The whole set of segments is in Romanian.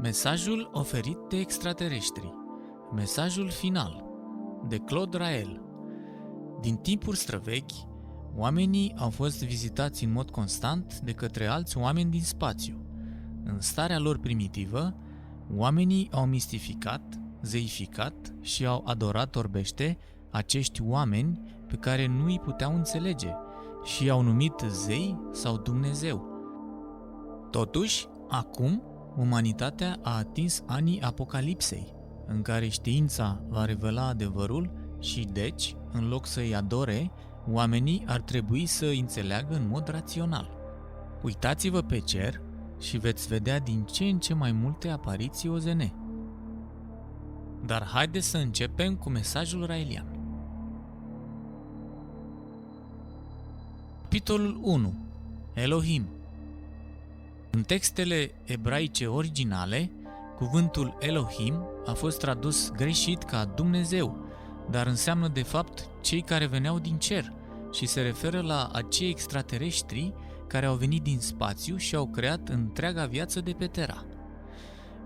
Mesajul oferit de extraterestri. Mesajul final de Claude Rael. Din timpuri străvechi, oamenii au fost vizitați în mod constant de către alți oameni din spațiu. În starea lor primitivă, oamenii au mistificat, zeificat și au adorat orbește acești oameni pe care nu îi puteau înțelege și i-au numit zei sau Dumnezeu. Totuși, acum, umanitatea a atins anii apocalipsei, în care știința va revela adevărul și deci, în loc să-i adore, oamenii ar trebui să îi înțeleagă în mod rațional. Uitați-vă pe cer și veți vedea din ce în ce mai multe apariții OZN. Dar haideți să începem cu mesajul raelian. Capitolul 1. Elohim. În textele ebraice originale, cuvântul Elohim a fost tradus greșit ca Dumnezeu, dar înseamnă de fapt cei care veneau din cer și se referă la acei extraterestri care au venit din spațiu și au creat întreaga viață de pe Terra.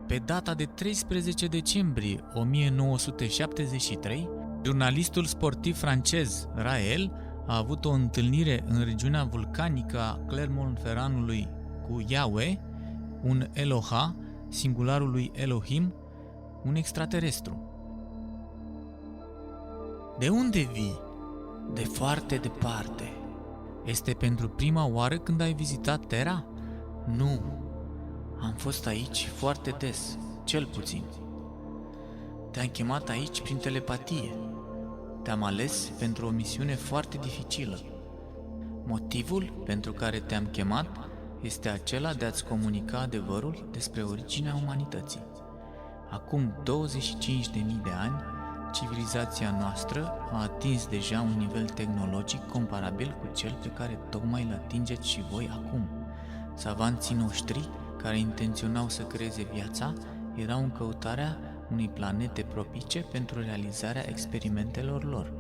Pe data de 13 decembrie 1973, jurnalistul sportiv francez Rael a avut o întâlnire în regiunea vulcanică a Clermont-Ferranului cu Yahweh, un Eloha, singularul lui Elohim, un extraterestru. De unde vii? De foarte departe. Este pentru prima oară când ai vizitat Terra? Nu. Am fost aici foarte des, cel puțin. Te-am chemat aici prin telepatie. Te-am ales pentru o misiune foarte dificilă. Motivul pentru care te-am chemat este acela de a-ți comunica adevărul despre originea umanității. Acum 25.000 de ani, civilizația noastră a atins deja un nivel tehnologic comparabil cu cel pe care tocmai îl atingeți și voi acum. Savanții noștri, care intenționau să creeze viața, erau în căutarea unei planete propice pentru realizarea experimentelor lor.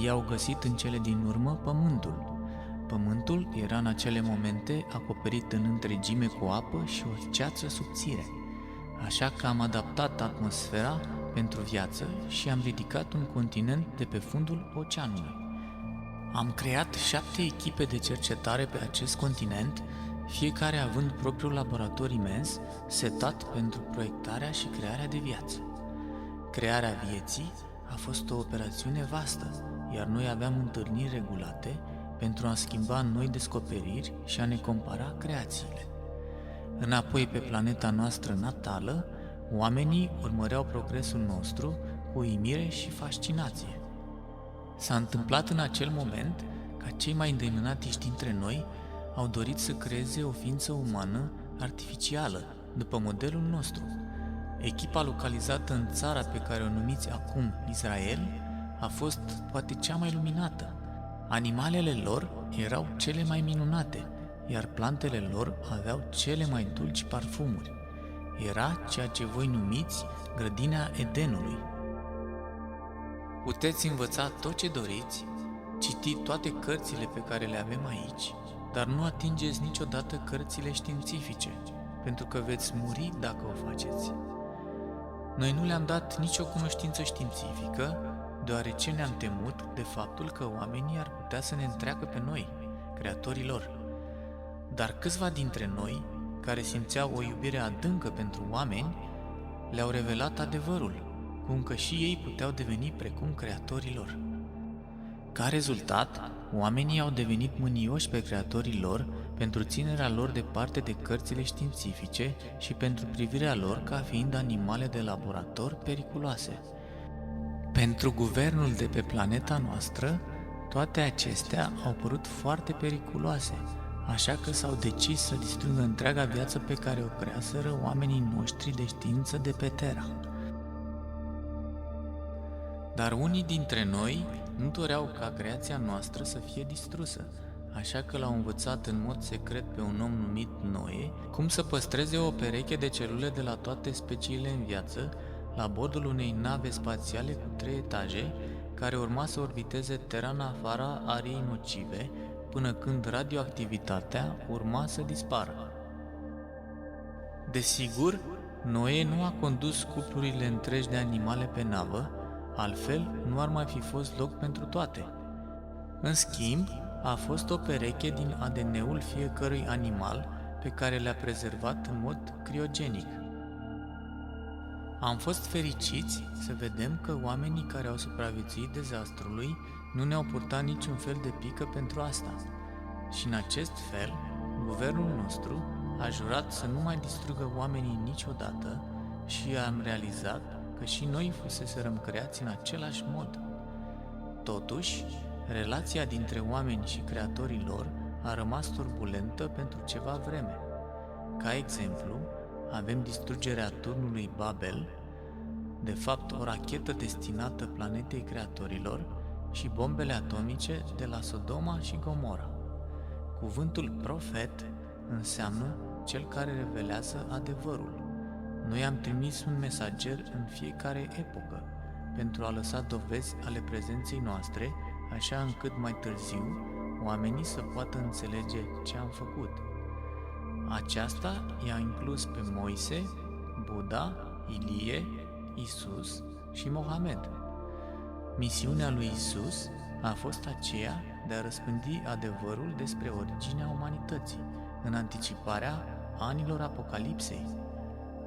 Ei au găsit în cele din urmă Pământul. Pământul era în acele momente acoperit în întregime cu apă și o ceață subțire, așa că am adaptat atmosfera pentru viață și am ridicat un continent de pe fundul oceanului. Am creat 7 echipe de cercetare pe acest continent, fiecare având propriul laborator imens setat pentru proiectarea și crearea de viață. Crearea vieții a fost o operațiune vastă, iar noi aveam întâlniri regulate pentru a schimba noi descoperiri și a ne compara creațiile. Înapoi pe planeta noastră natală, oamenii urmăreau progresul nostru cu uimire și fascinație. S-a întâmplat în acel moment ca cei mai îndeamnatiști dintre noi au dorit să creeze o ființă umană artificială, după modelul nostru. Echipa localizată în țara pe care o numiți acum Israel a fost poate cea mai luminată. Animalele lor erau cele mai minunate, iar plantele lor aveau cele mai dulci parfumuri. Era ceea ce voi numiți grădina Edenului. Puteți învăța tot ce doriți, citi toate cărțile pe care le avem aici, dar nu atingeți niciodată cărțile științifice, pentru că veți muri dacă o faceți. Noi nu le-am dat nicio cunoștință științifică, deoarece ne-am temut de faptul că oamenii ar putea să ne întreacă pe noi, creatorii lor. Dar câțiva dintre noi, care simțeau o iubire adâncă pentru oameni, le-au revelat adevărul, cum că și ei puteau deveni precum creatorii lor. Ca rezultat, oamenii au devenit mânioși pe creatorii lor pentru ținerea lor departe de cărțile științifice și pentru privirea lor ca fiind animale de laborator periculoase. Pentru guvernul de pe planeta noastră, toate acestea au părut foarte periculoase, așa că s-au decis să distrugă întreaga viață pe care o creaseră oamenii noștri de știință de pe Terra. Dar unii dintre noi nu doreau ca creația noastră să fie distrusă, așa că l-au învățat în mod secret pe un om numit Noe cum să păstreze o pereche de celule de la toate speciile în viață la bordul unei nave spațiale cu 3 etaje care urma să orbiteze Terra în afara ariei nocive până când radioactivitatea urma să dispară. Desigur, Noe nu a condus cuplurile întregi de animale pe navă, altfel nu ar mai fi fost loc pentru toate. În schimb, a fost o pereche din ADN-ul fiecărui animal pe care le-a prezervat în mod criogenic. Am fost fericiți să vedem că oamenii care au supraviețuit dezastrului nu ne-au purtat niciun fel de pică pentru asta. Și în acest fel, guvernul nostru a jurat să nu mai distrugă oamenii niciodată și am realizat că și noi fuseserăm creați în același mod. Totuși, relația dintre oameni și creatorii lor a rămas turbulentă pentru ceva vreme. Ca exemplu, avem distrugerea turnului Babel, de fapt o rachetă destinată planetei creatorilor, și bombele atomice de la Sodoma și Gomora. Cuvântul profet înseamnă cel care revelează adevărul. Noi am trimis un mesager în fiecare epocă pentru a lăsa dovezi ale prezenței noastre, așa încât mai târziu oamenii să poată înțelege ce am făcut. Aceasta i-a inclus pe Moise, Buddha, Ilie, Isus și Mohamed. Misiunea lui Isus a fost aceea de a răspândi adevărul despre originea umanității, în anticiparea anilor Apocalipsei.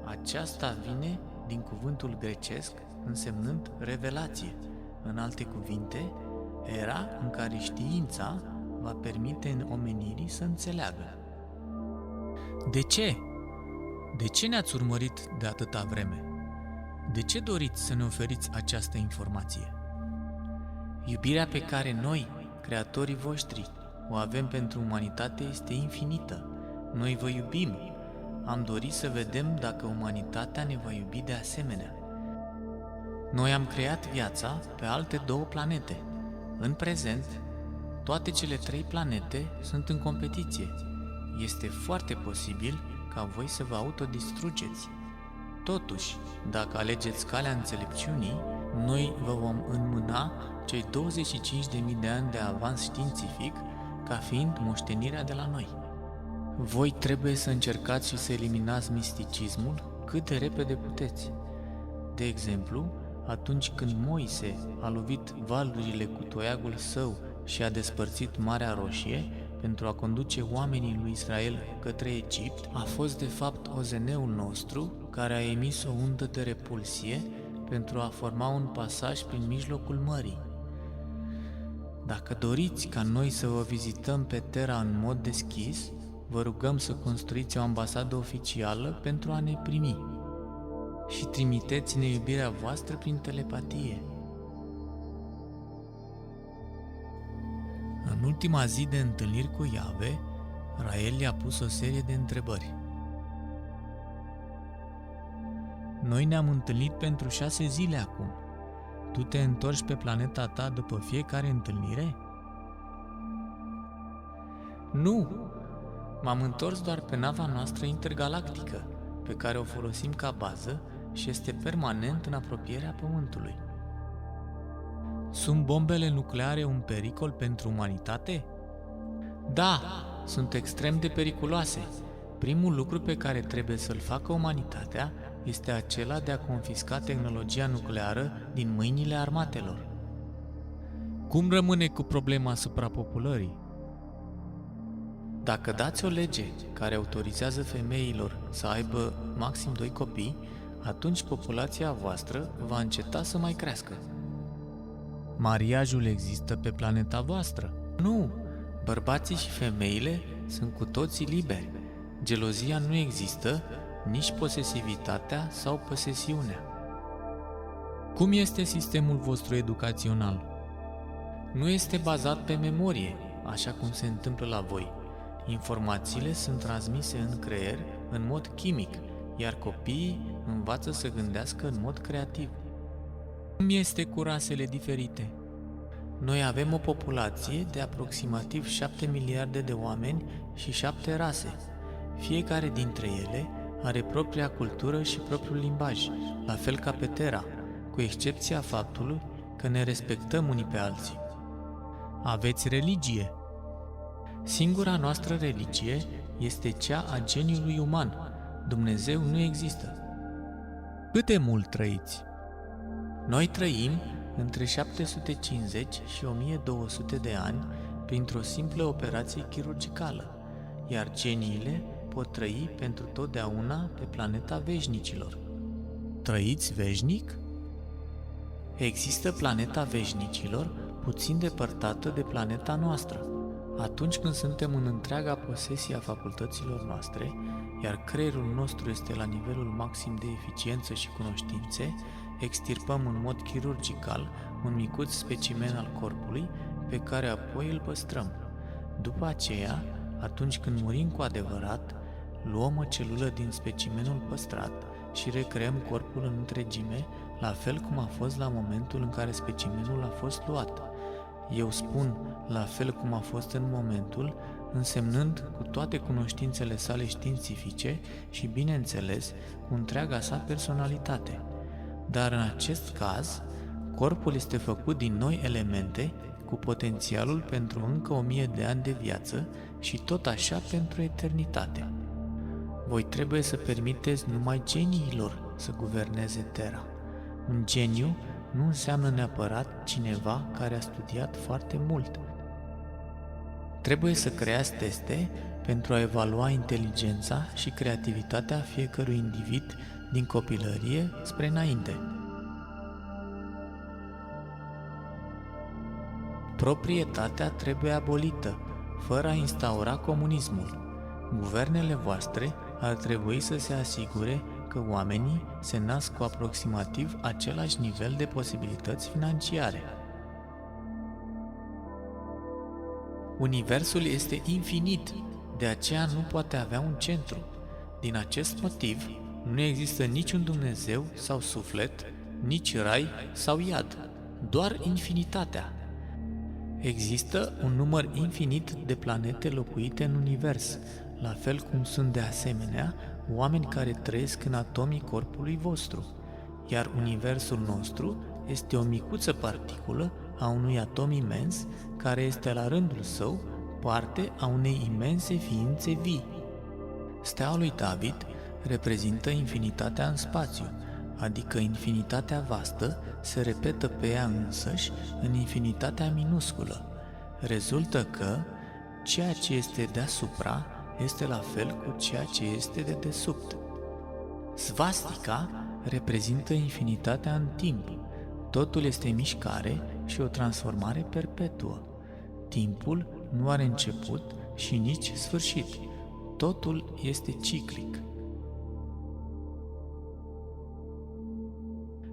Aceasta vine din cuvântul grecesc însemnând revelație, în alte cuvinte, era în care știința va permite în omenirii să înțeleagă. De ce? De ce ne-ați urmărit de atâta vreme? De ce doriți să ne oferiți această informație? Iubirea pe care noi, creatorii voștri, o avem pentru umanitate este infinită. Noi vă iubim. Am dorit să vedem dacă umanitatea ne va iubi de asemenea. Noi am creat viața pe alte 2 planete. În prezent, toate cele 3 planete sunt în competiție. Este foarte posibil ca voi să vă autodistrugeți. Totuși, dacă alegeți calea înțelepciunii, noi vă vom înmâna cei 25.000 de ani de avans științific ca fiind moștenirea de la noi. Voi trebuie să încercați și să eliminați misticismul cât de repede puteți. De exemplu, atunci când Moise a lovit valurile cu toiagul său și a despărțit Marea Roșie pentru a conduce oamenii lui Israel către Egipt, a fost de fapt OZN-ul nostru care a emis o undă de repulsie pentru a forma un pasaj prin mijlocul mării. Dacă doriți ca noi să vă vizităm pe Terra în mod deschis, vă rugăm să construiți o ambasadă oficială pentru a ne primi și trimiteți-ne iubirea voastră prin telepatie. În ultima zi de întâlniri cu Iahve, Rael i-a pus o serie de întrebări. Noi ne-am întâlnit pentru 6 zile acum. Tu te întorci pe planeta ta după fiecare întâlnire? Nu! M-am întors doar pe nava noastră intergalactică, pe care o folosim ca bază și este permanent în apropierea Pământului. Sunt bombele nucleare un pericol pentru umanitate? Da, sunt extrem de periculoase. Primul lucru pe care trebuie să-l facă umanitatea este acela de a confisca tehnologia nucleară din mâinile armatelor. Cum rămâne cu problema suprapopulării? Dacă dați o lege care autorizează femeilor să aibă maxim 2 copii, atunci populația voastră va înceta să mai crească. Mariajul există pe planeta voastră? Nu! Bărbații și femeile sunt cu toții liberi. Gelozia nu există, nici posesivitatea sau posesiunea. Cum este sistemul vostru educațional? Nu este bazat pe memorie, așa cum se întâmplă la voi. Informațiile sunt transmise în creier în mod chimic, iar copiii învață să gândească în mod creativ. Cum este cu rasele diferite? Noi avem o populație de aproximativ 7 miliarde de oameni și 7 rase. Fiecare dintre ele are propria cultură și propriul limbaj, la fel ca pe Terra, cu excepția faptului că ne respectăm unii pe alții. Aveți religie? Singura noastră religie este cea a geniului uman. Dumnezeu nu există. Cât de mult trăiți? Noi trăim între 750 și 1200 de ani printr-o simplă operație chirurgicală, iar geniile pot trăi pentru totdeauna pe planeta veșnicilor. Trăiți veșnic? Există planeta veșnicilor, puțin depărtată de planeta noastră. Atunci când suntem în întreaga posesie a facultăților noastre, iar creierul nostru este la nivelul maxim de eficiență și cunoștințe, extirpăm în mod chirurgical un micuț specimen al corpului pe care apoi îl păstrăm. După aceea, atunci când murim cu adevărat, luăm o celulă din specimenul păstrat și recreăm corpul în întregime, la fel cum a fost la momentul în care specimenul a fost luat. Eu spun la fel cum a fost în momentul, însemnând cu toate cunoștințele sale științifice și, bineînțeles, cu întreaga sa personalitate. Dar în acest caz, corpul este făcut din noi elemente cu potențialul pentru încă 1000 de ani de viață și tot așa pentru eternitate. Voi trebuie să permiteți numai geniilor să guverneze Terra. Un geniu nu înseamnă neapărat cineva care a studiat foarte mult. Trebuie să creați teste pentru a evalua inteligența și creativitatea fiecărui individ din copilărie spre înainte. Proprietatea trebuie abolită, fără a instaura comunismul. Guvernele voastre ar trebui să se asigure că oamenii se nasc cu aproximativ același nivel de posibilități financiare. Universul este infinit, de aceea nu poate avea un centru. Din acest motiv, nu există niciun Dumnezeu sau suflet, nici rai sau iad, doar infinitatea. Există un număr infinit de planete locuite în univers, la fel cum sunt de asemenea oameni care trăiesc în atomii corpului vostru, iar universul nostru este o micuță particulă a unui atom imens care este la rândul său parte a unei imense ființe vii. Steaua lui David reprezintă infinitatea în spațiu, adică infinitatea vastă se repetă pe ea însăși în infinitatea minusculă. Rezultă că ceea ce este deasupra este la fel cu ceea ce este de desubt. Svastica reprezintă infinitatea în timp. Totul este mișcare și o transformare perpetuă. Timpul nu are început și nici sfârșit. Totul este ciclic.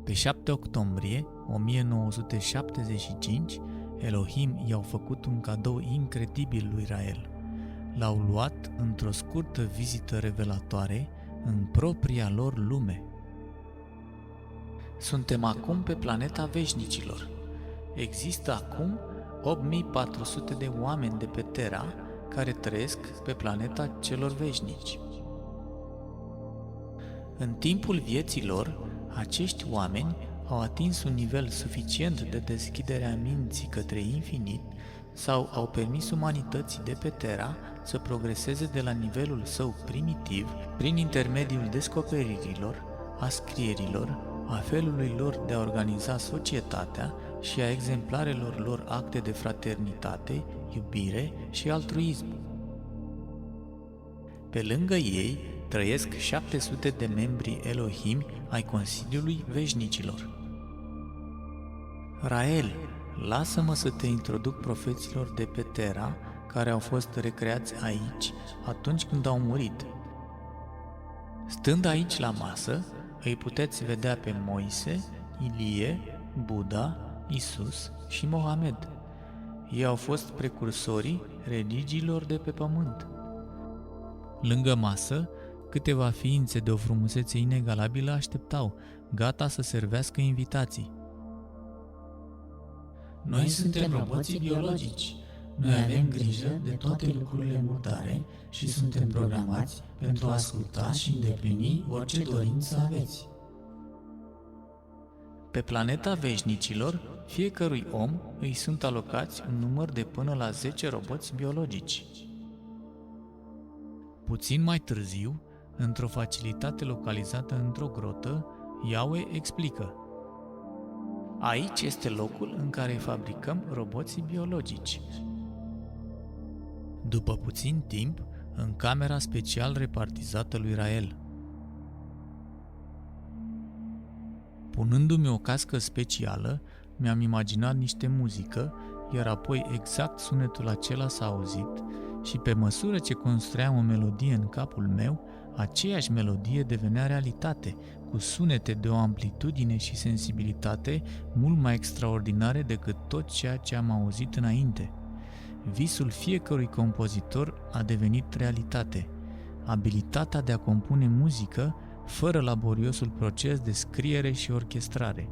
Pe 7 octombrie 1975, Elohim i-au făcut un cadou incredibil lui Rael. L-au luat într-o scurtă vizită revelatoare în propria lor lume. Suntem acum pe planeta veșnicilor. Există acum 8400 de oameni de pe Terra care trăiesc pe planeta celor veșnici. În timpul vieții lor, acești oameni au atins un nivel suficient de deschidere a minții către infinit sau au permis umanității de pe Terra să progreseze de la nivelul său primitiv prin intermediul descoperirilor, a scrierilor, a felului lor de a organiza societatea și a exemplarelor lor acte de fraternitate, iubire și altruism. Pe lângă ei trăiesc 700 de membri Elohim ai Consiliului Veșnicilor. Rael, lasă-mă să te introduc profeților de pe Terra care au fost recreați aici atunci când au murit. Stând aici la masă, îi puteți vedea pe Moise, Ilie, Buddha, Isus și Mohamed. Ei au fost precursorii religiilor de pe pământ. Lângă masă, câteva ființe de o frumusețe inegalabilă așteptau, gata să servească invitații. Noi suntem roboții biologici. Noi avem grijă de toate lucrurile murdare și suntem programați pentru a asculta și îndeplini orice dorință aveți. Pe planeta veșnicilor, fiecărui om îi sunt alocați un număr de până la 10 roboți biologici. Puțin mai târziu, într-o facilitate localizată într-o grotă, Yahweh explică: aici este locul în care fabricăm roboții biologici. După puțin timp, în camera special repartizată lui Rael. Punându-mi o cască specială, mi-am imaginat niște muzică, iar apoi exact sunetul acela s-a auzit și pe măsură ce construiam o melodie în capul meu, aceeași melodie devenea realitate, cu sunete de o amplitudine și sensibilitate mult mai extraordinare decât tot ceea ce am auzit înainte. Visul fiecărui compozitor a devenit realitate. Abilitatea de a compune muzică fără laboriosul proces de scriere și orchestrare.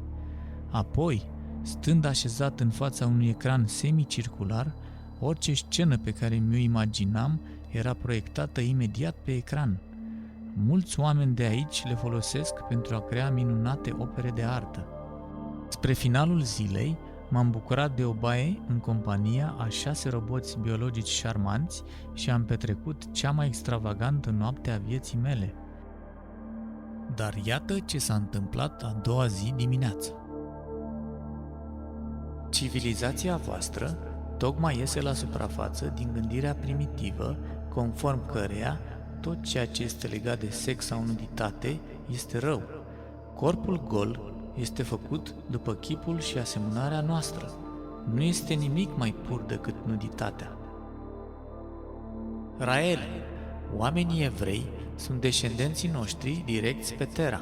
Apoi, stând așezat în fața unui ecran semicircular, orice scenă pe care mi-o imaginam era proiectată imediat pe ecran. Mulți oameni de aici le folosesc pentru a crea minunate opere de artă. Spre finalul zilei, m-am bucurat de o baie în compania a 6 roboți biologici șarmanți și am petrecut cea mai extravagantă noapte a vieții mele. Dar iată ce s-a întâmplat a doua zi dimineață. Civilizația voastră tocmai iese la suprafață din gândirea primitivă, conform căreia tot ceea ce este legat de sex sau nuditate este rău. Corpul gol este făcut după chipul și asemănarea noastră. Nu este nimic mai pur decât nuditatea. Rael, oamenii evrei sunt descendenții noștri direcți pe Terra.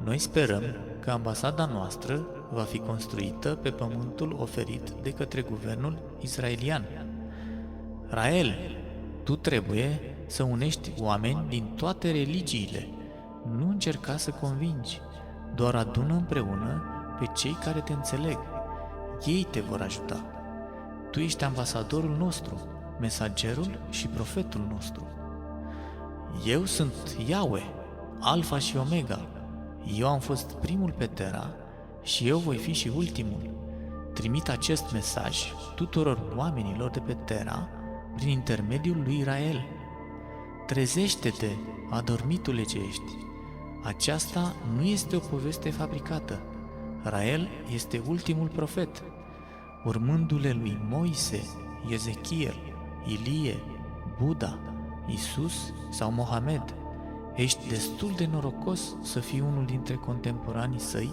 Noi sperăm că ambasada noastră va fi construită pe pământul oferit de către guvernul israelian. Rael, tu trebuie să unești oameni din toate religiile. Nu încerca să convingi, doar adună împreună pe cei care te înțeleg. Ei te vor ajuta. Tu ești ambasadorul nostru, mesagerul și profetul nostru. Eu sunt Yahweh, Alfa și Omega. Eu am fost primul pe Terra și eu voi fi și ultimul. Trimit acest mesaj tuturor oamenilor de pe Terra prin intermediul lui Rael. Trezește-te, adormitule ce ești. Aceasta nu este o poveste fabricată. Rael este ultimul profet. Urmându-le lui Moise, Ezechiel, Ilie, Buddha, Isus sau Mohamed, ești destul de norocos să fii unul dintre contemporanii săi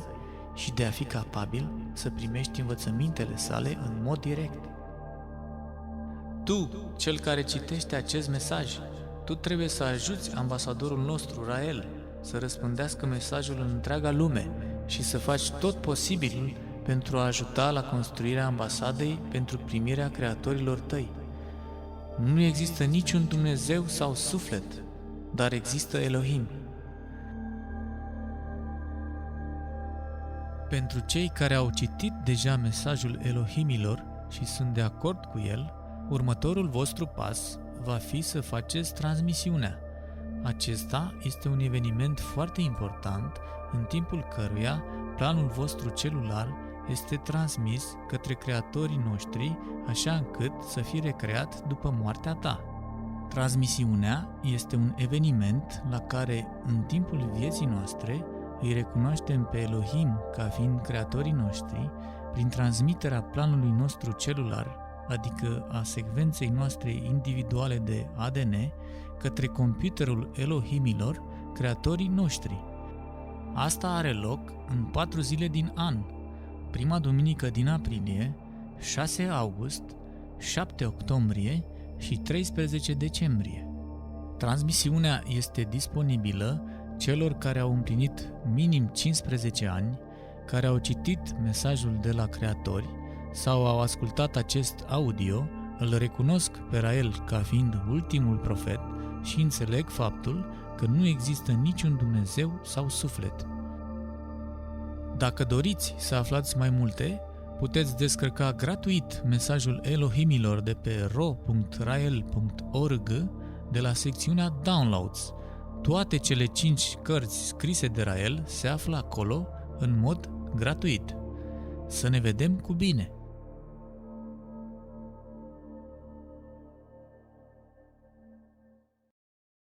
și de a fi capabil să primești învățămintele sale în mod direct. Tu, cel care citește acest mesaj, tu trebuie să ajuți ambasadorul nostru, Rael, să răspândească mesajul în întreaga lume și să faci tot posibilul pentru a ajuta la construirea ambasadei pentru primirea creatorilor tăi. Nu există niciun Dumnezeu sau suflet, dar există Elohim. Pentru cei care au citit deja mesajul Elohimilor și sunt de acord cu el, următorul vostru pas va fi să faceți transmisiunea. Acesta este un eveniment foarte important în timpul căruia planul vostru celular este transmis către creatorii noștri așa încât să fie recreat după moartea ta. Transmisiunea este un eveniment la care, în timpul vieții noastre, îi recunoaștem pe Elohim ca fiind creatorii noștri prin transmiterea planului nostru celular, adică a secvenței noastre individuale de ADN, către computerul Elohimilor, creatorii noștri. Asta are loc în 4 zile din an, prima duminică din aprilie, 6 august, 7 octombrie și 13 decembrie. Transmisiunea este disponibilă celor care au împlinit minim 15 ani, care au citit mesajul de la creatori sau au ascultat acest audio, îl recunosc pe Rael ca fiind ultimul profet și înțeleg faptul că nu există niciun Dumnezeu sau suflet. Dacă doriți să aflați mai multe, puteți descărca gratuit mesajul Elohimilor de pe ro.rael.org de la secțiunea Downloads. Toate cele 5 cărți scrise de Rael se află acolo în mod gratuit. Să ne vedem cu bine!